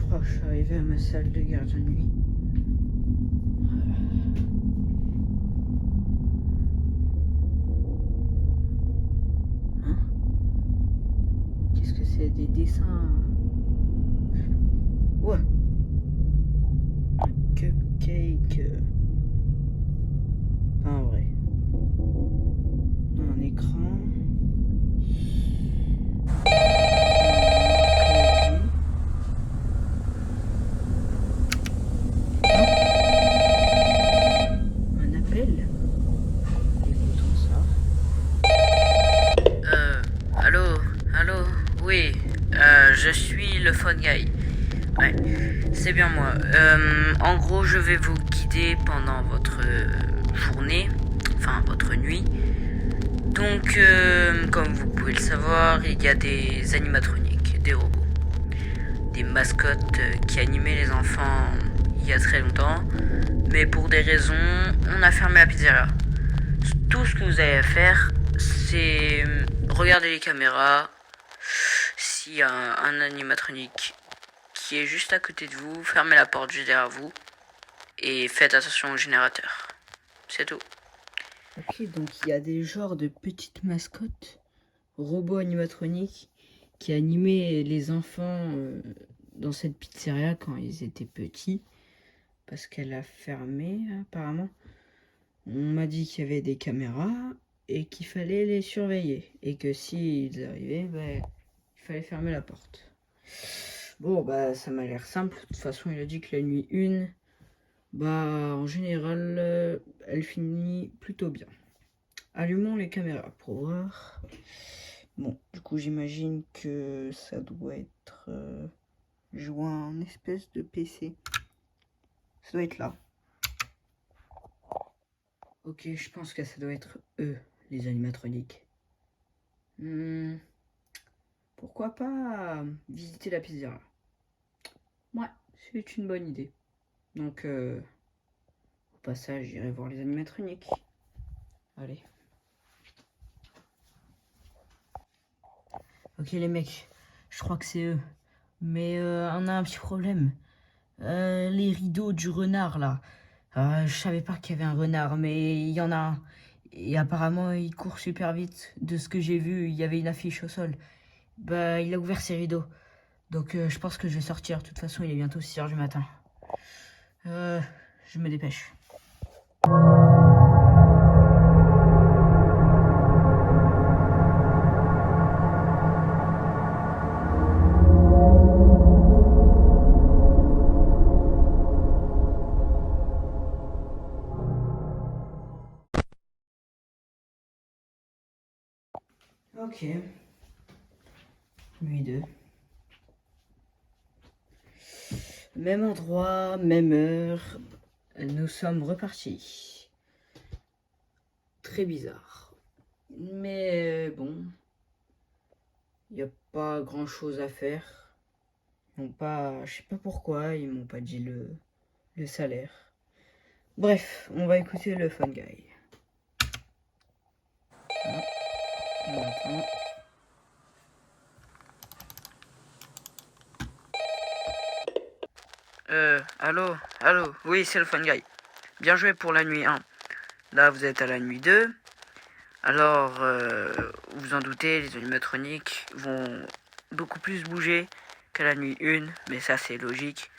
crois que je suis arrivé à ma salle de garde de nuit. Hein? Qu'est-ce que c'est? Des dessins? Ouais. Un cupcake. Pas en vrai. Un écran. Un appel. Écoutons ça. Allô, oui, je suis le phone guy. Ouais, c'est bien moi. En gros, je vais vous guider pendant votre journée, enfin votre nuit. Donc, comme vous pouvez le savoir, il y a des animatroniques, des robots, des mascottes qui animaient les enfants il y a très longtemps. Mais pour des raisons, on a fermé la pizzeria. Tout ce que vous avez à faire, c'est regarder les caméras. S'il y a un animatronique qui est juste à côté de vous, fermez la porte juste derrière vous et faites attention au générateur. C'est tout. Ok, donc il y a des genres de petites mascottes, robots animatroniques, qui animaient les enfants dans cette pizzeria quand ils étaient petits, parce qu'elle a fermé apparemment. On m'a dit qu'il y avait des caméras et qu'il fallait les surveiller, et que s'ils arrivaient, il fallait fermer la porte. Bon, ça m'a l'air simple. De toute façon, il a dit que la nuit 1, en général, elle finit plutôt bien. Allumons les caméras pour voir. Bon, du coup, j'imagine que ça doit être joint en espèce de PC. Ça doit être là. Ok, je pense que ça doit être eux, les animatroniques. Pourquoi pas visiter la pizzeria? Ouais, c'est une bonne idée. Donc, au passage, j'irai voir les animatroniques. Allez. Ok les mecs, je crois que c'est eux. Mais on a un petit problème. Les rideaux du renard là. Je savais pas qu'il y avait un renard, mais il y en a un. Et apparemment il court super vite. De ce que j'ai vu, il y avait une affiche au sol. Il a ouvert ses rideaux. Donc je pense que je vais sortir. De toute façon, il est bientôt 6h du matin. Je me dépêche. Ok. Nuit 2. Même endroit, même heure. Nous sommes repartis. Très bizarre. Mais bon. Il n'y a pas grand chose à faire. Ils m'ont pas. Je sais pas pourquoi, ils m'ont pas dit le salaire. Bref, on va écouter le Fun Guy. Ah, on attend. Allô, oui, c'est le phone guy. Bien joué pour la nuit 1. Là, vous êtes à la nuit 2. Alors, vous en doutez, les animatroniques vont beaucoup plus bouger qu'à la nuit 1, mais ça c'est logique.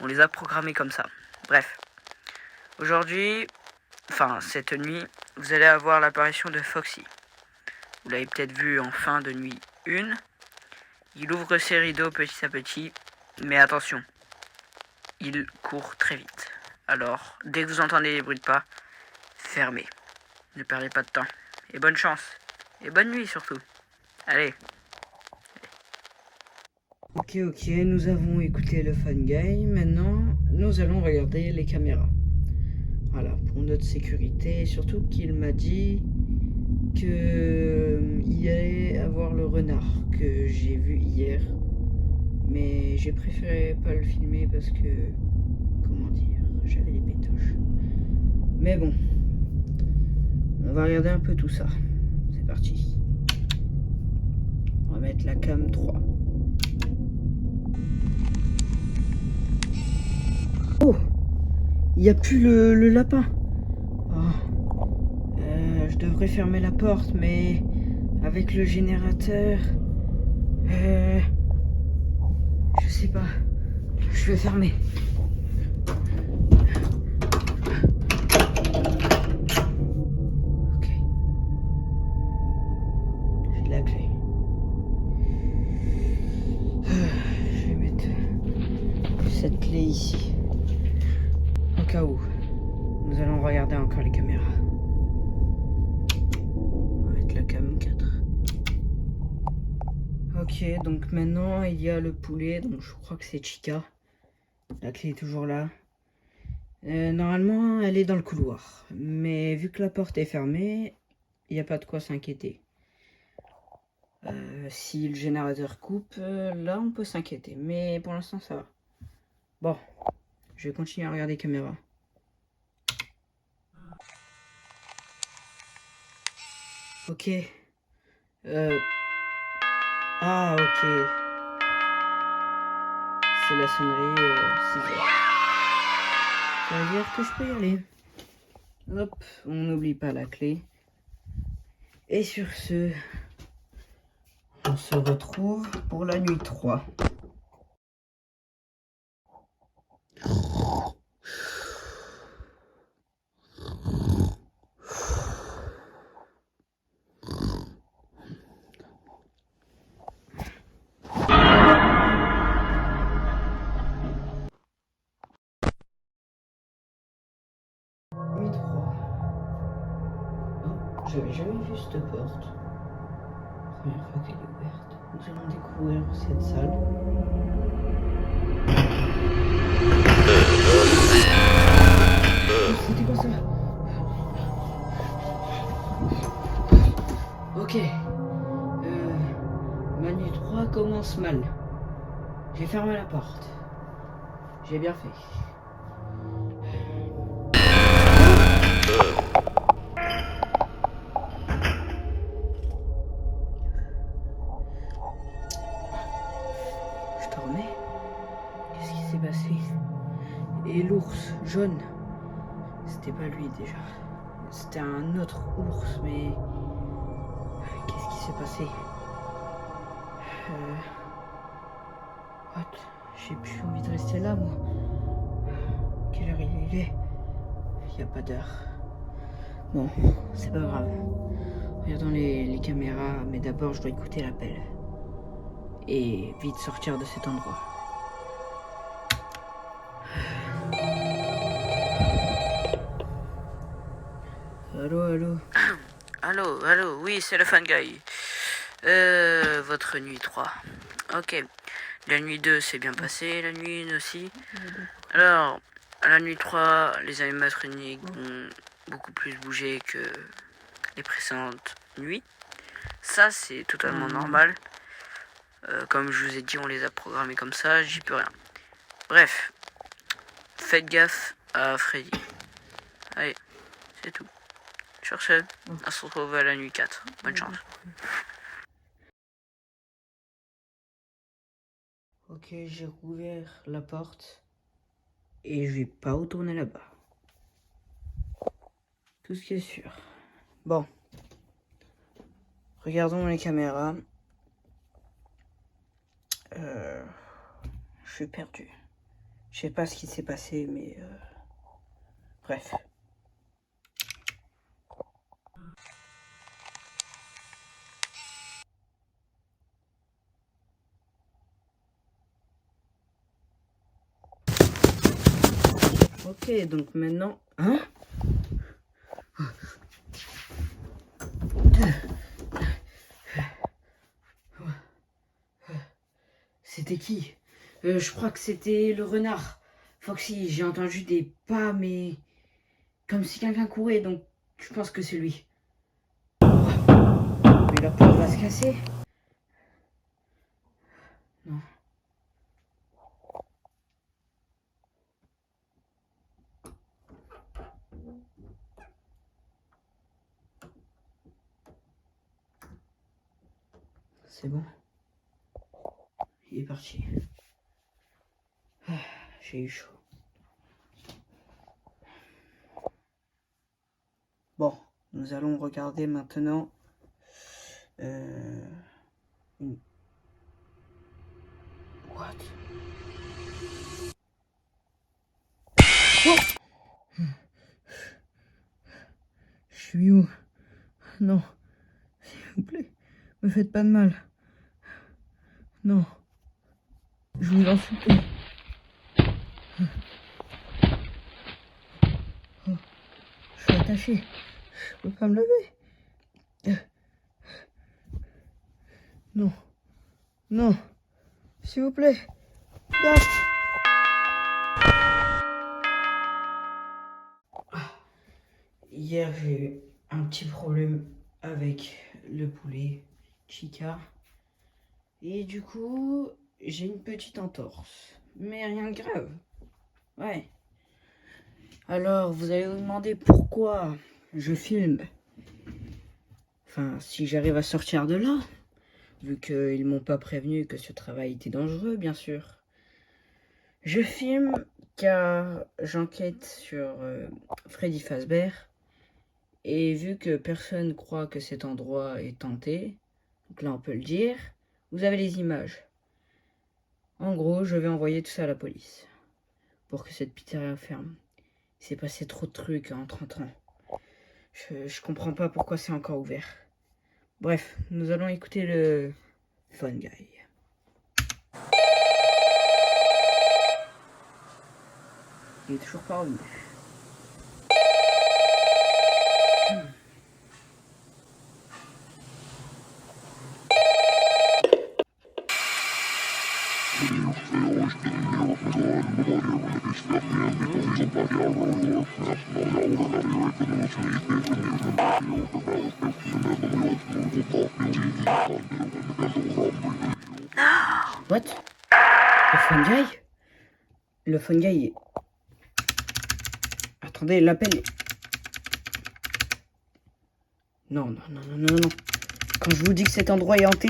On les a programmés comme ça. Bref, aujourd'hui, cette nuit, vous allez avoir l'apparition de Foxy. Vous l'avez peut-être vu en fin de nuit 1. Il ouvre ses rideaux petit à petit, mais attention, il court très vite. Alors, dès que vous entendez les bruits de pas, fermez. Ne perdez pas de temps. Et bonne chance. Et bonne nuit surtout. Allez. Ok, nous avons écouté le Fun Guy. Maintenant, nous allons regarder les caméras. Voilà, pour notre sécurité. Surtout qu'il m'a dit qu'il allait avoir le renard que j'ai vu hier. Mais j'ai préféré pas le filmer parce que, comment dire, j'avais les pétoches. Mais bon, on va regarder un peu tout ça. C'est parti. On va mettre la cam 3. Oh, il n'y a plus le lapin. Je devrais fermer la porte, mais avec le générateur, je sais pas. Je vais fermer. Ok. J'ai la clé. Je vais mettre cette clé ici. Au cas où. Nous allons regarder encore les caméras. On va mettre la cam 4. Ok, donc maintenant il y a le poulet, donc je crois que c'est Chica. La clé est toujours là. Normalement, elle est dans le couloir. Mais vu que la porte est fermée, il n'y a pas de quoi s'inquiéter. Si le générateur coupe, là on peut s'inquiéter. Mais pour l'instant, ça va. Bon, je vais continuer à regarder les caméras. Ok. Ah, ok. C'est la sonnerie 6h. Ça veut dire que je peux y aller. Hop, on n'oublie pas la clé. Et sur ce, on se retrouve pour la nuit 3. Nuit 3. Oh, j'avais jamais vu cette porte. Première fois qu'elle est ouverte. Nous allons découvrir cette salle. C'était quoi ça? Ok. Ma nuit 3 commence mal. J'ai fermé la porte. J'ai bien fait. Je te remets. Qu'est-ce qui s'est passé? Et l'ours jaune, c'était pas lui déjà. C'était un autre ours, mais qu'est-ce qui s'est passé? What? J'ai plus envie de rester là, moi. Quelle heure il est? Il n'y a pas d'heure. Bon, c'est pas grave. Regardons les caméras, mais d'abord je dois écouter l'appel. Et vite sortir de cet endroit. Allô, allô. Allô, oui, c'est le Fun Guy. Votre nuit 3. Ok. La nuit 2 s'est bien passée, la nuit 1 aussi. Alors, à la nuit 3, les animatroniques ont beaucoup plus bougé que les précédentes nuits. Ça, c'est totalement normal. Comme je vous ai dit, on les a programmés comme ça, j'y peux rien. Bref, faites gaffe à Freddy. Allez, c'est tout. Sur ce, on se retrouve à la nuit 4. Bonne chance. Ok, j'ai rouvert la porte. Et je vais pas retourner là-bas. Tout ce qui est sûr. Bon. Regardons les caméras. Je suis perdu. Je sais pas ce qui s'est passé, mais bref. Ok, donc maintenant... Hein? C'était qui? Je crois que c'était le renard. Foxy, j'ai entendu des pas, mais... Comme si quelqu'un courait, donc je pense que c'est lui. Mais la porte va se casser. Non. C'est bon. Il est parti. J'ai eu chaud. Bon, nous allons regarder maintenant une... What? Oh, je suis où? Non, s'il vous plaît, me faites pas de mal. Non, je vous en supplie. Oh, je suis attaché, je peux pas me lever. Non, non, s'il vous plaît. Ah. Hier, j'ai eu un petit problème avec le poulet Chica. Et du coup, j'ai une petite entorse. Mais rien de grave. Ouais. Alors, vous allez vous demander pourquoi je filme. Enfin, si j'arrive à sortir de là. Vu qu'ils m'ont pas prévenu que ce travail était dangereux, bien sûr. Je filme car j'enquête sur Freddy Fazbear. Et vu que personne croit que cet endroit est tenté, donc là on peut le dire, vous avez les images. En gros, je vais envoyer tout ça à la police. Pour que cette pizzeria ferme. Il s'est passé trop de trucs en 30 ans. Je comprends pas pourquoi c'est encore ouvert. Bref, nous allons écouter le Fun Guy. Il est toujours pas revenu. What? Le Fun Guy? Le Fun Guy... Attendez, l'appel... Non, non, non, non, non, non. Quand je vous dis que cet endroit est hanté...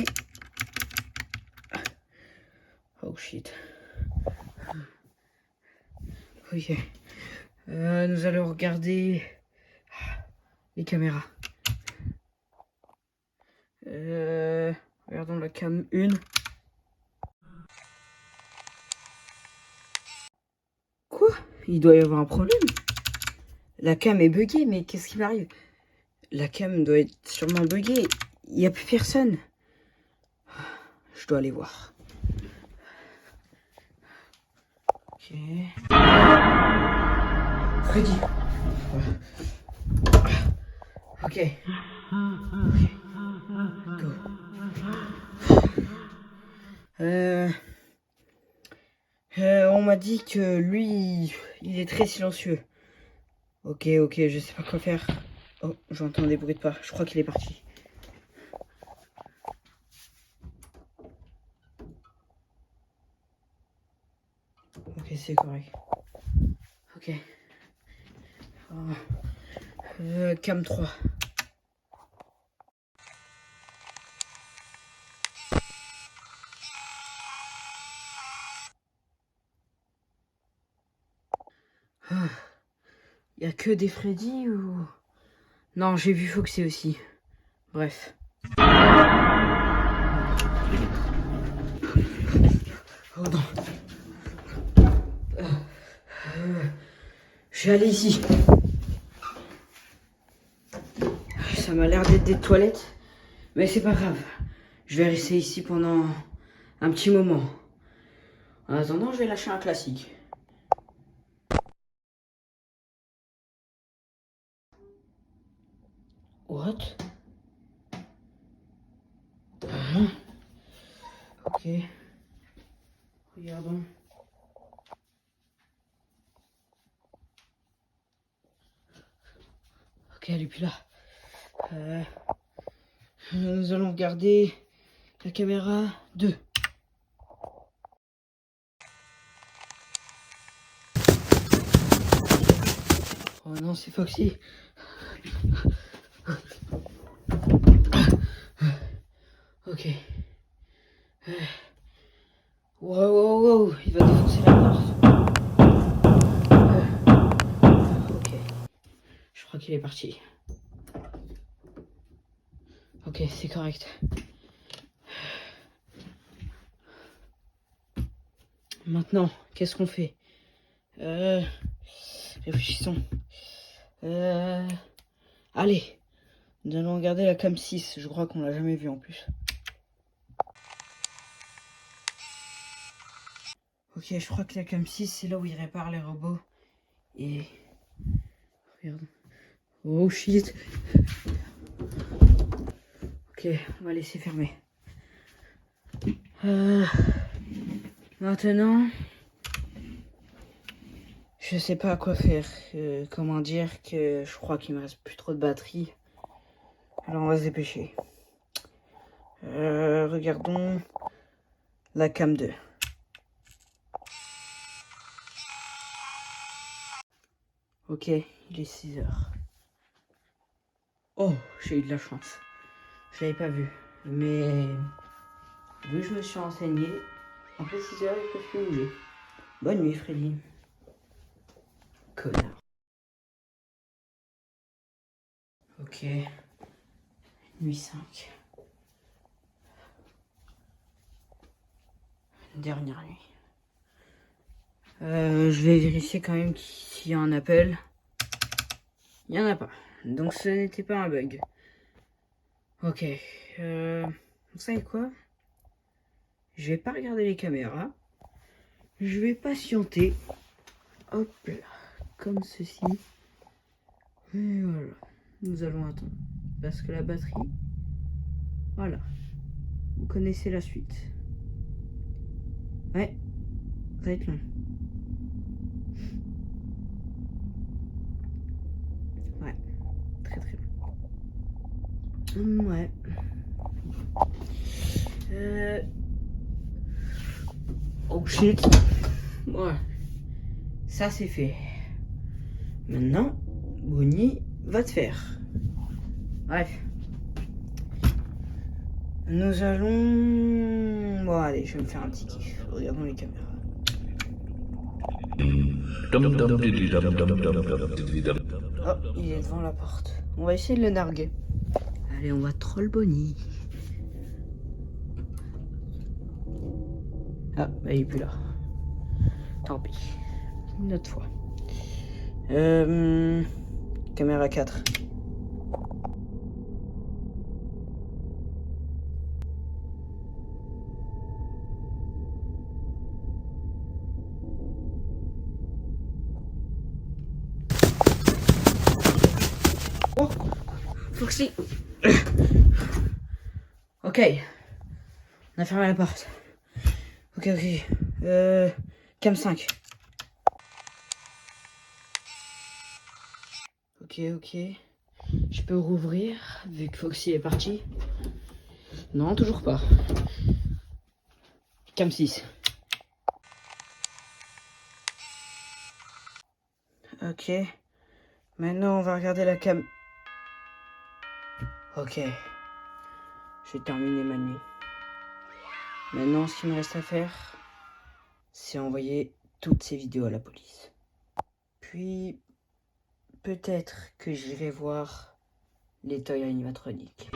Oh shit. Ok. Nous allons regarder les caméras. Regardons la cam 1. Quoi? Il doit y avoir un problème. La cam est buggée, mais qu'est-ce qui m'arrive? La cam doit être sûrement buggée. Il n'y a plus personne. Je dois aller voir. Ok. Freddy. Ok. Go. On m'a dit que lui, il est très silencieux. Ok, je sais pas quoi faire. Oh, j'entends des bruits de pas. Je crois qu'il est parti. Ok, c'est correct. Ok. Cam 3. Y a que des Freddy ou... Non, j'ai vu Foxy aussi. Bref. Oh non. Je vais aller ici. Ça m'a l'air d'être des toilettes. Mais c'est pas grave. Je vais rester ici pendant un petit moment. En attendant, je vais lâcher un classique. What? Ok. Regardons. Ok, elle est plus là. Nous allons regarder la caméra 2. Oh non, c'est Foxy. Ok. Wow, il va défoncer la porte. Ok. Je crois qu'il est parti. Ok, c'est correct. Maintenant, qu'est-ce qu'on fait? Réfléchissons. Allez, nous allons regarder la cam 6. Je crois qu'on l'a jamais vue en plus. Ok, je crois que la cam 6, c'est là où ils réparent les robots. Et... regarde. Oh shit. Ok, on va laisser fermer. Maintenant... je sais pas quoi faire. Comment dire que je crois qu'il me reste plus trop de batterie. Alors on va se dépêcher. Regardons la cam 2. Ok, il est 6 heures. Oh, j'ai eu de la chance. Je l'avais pas vu. Mais vu que je me suis renseigné, après 6 heures, ils peuvent plus bouger. Bonne nuit, Freddy. Connard. Ok. Nuit 5. Dernière nuit. Je vais vérifier quand même s'il y a un appel. Il n'y en a pas. Donc ce n'était pas un bug. Ok. Vous savez quoi? Je vais pas regarder les caméras. Je vais patienter. Hop là. Comme ceci. Et voilà. Nous allons attendre. Parce que la batterie... voilà. Vous connaissez la suite. Ouais. Ça va être long. Ouais. Très très long. Ouais. Oh shit. Ouais. Ça c'est fait. Maintenant, Bonnie va te faire. Bref. Nous allons... bon allez, je vais me faire un petit kiff. Regardons les caméras. Oh, il est devant la porte. On va essayer de le narguer. Allez, on va troll Bonnie. Ah, bah il est plus là. Tant pis. Une autre fois. Caméra 4. Oh, Foxy. Ok. On a fermé la porte. Ok, ok. Cam 5. Ok, ok. Je peux rouvrir, vu que Foxy est parti. Non, toujours pas. Cam 6. Ok. Maintenant, on va regarder la cam. Ok. J'ai terminé ma nuit. Maintenant, ce qu'il me reste à faire, c'est envoyer toutes ces vidéos à la police. Puis, peut-être que j'irai voir les toys animatroniques.